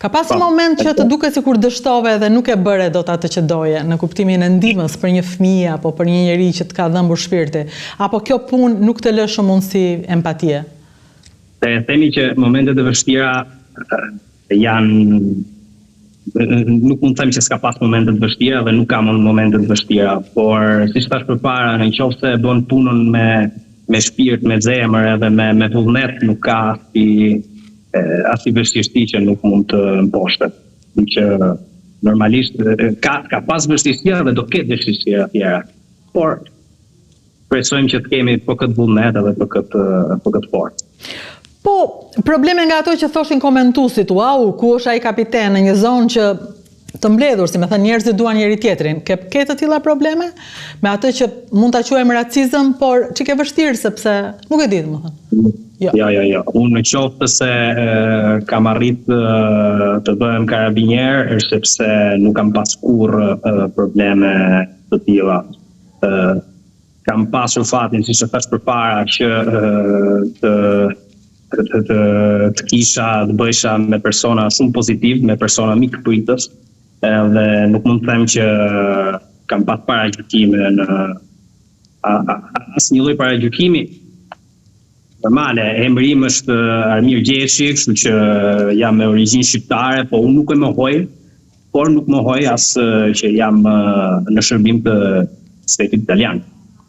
Ka pasur moment që të duket sikur dështove dhe nuk e bëre dot atë që doje, në kuptimin e ndihmës për një fëmijë apo për një njerëz që të ka dhëmbur shpirti, apo kjo punë nuk të lë shumë mundësi empatie? Themi që momentet e vështira janë, nuk mund të them që s'ka pas momentet vështira dhe nuk ka momentet vështira, por si thash përpara, nëse bën punën me shpirt, me zemër edhe me vullnet, nuk ka as i vështirësi që nuk mund të mposhtet. Që normalisht ka pas vështirësia dhe do ketë vështirësia tjera. Por presojmë që të kemi po këtë vullnet edhe po këtë forcë. Po, probleme nga ato që thoshin komentuesit, ku është ai kapiten në një zonë që të mbledhur, si me thënë njerëzit duan njëri tjetrin. Ke të tilla probleme? Me atë që mund ta quajmë racizëm, por që ke vështirë sepse nuk e di, domethënë. Jo. Unë në qoftë se kam arrit të bëhem karabinier, është sepse nuk kam pas kurrë probleme të tilla. Kam pasur fatin, siç e thash përpara, që të kisha, të bëjsha me persona shumë pozitiv, me persona mikpritës, dhe nuk mund të them që kam pas paragjykime në asnjë lloj paragjykimi. Normale, emri im është Armir Gjeshi, kështu që jam me origjinë shqiptare, po unë nuk e mohoj, por nuk mohoj as që jam në shërbim të shtetit italian.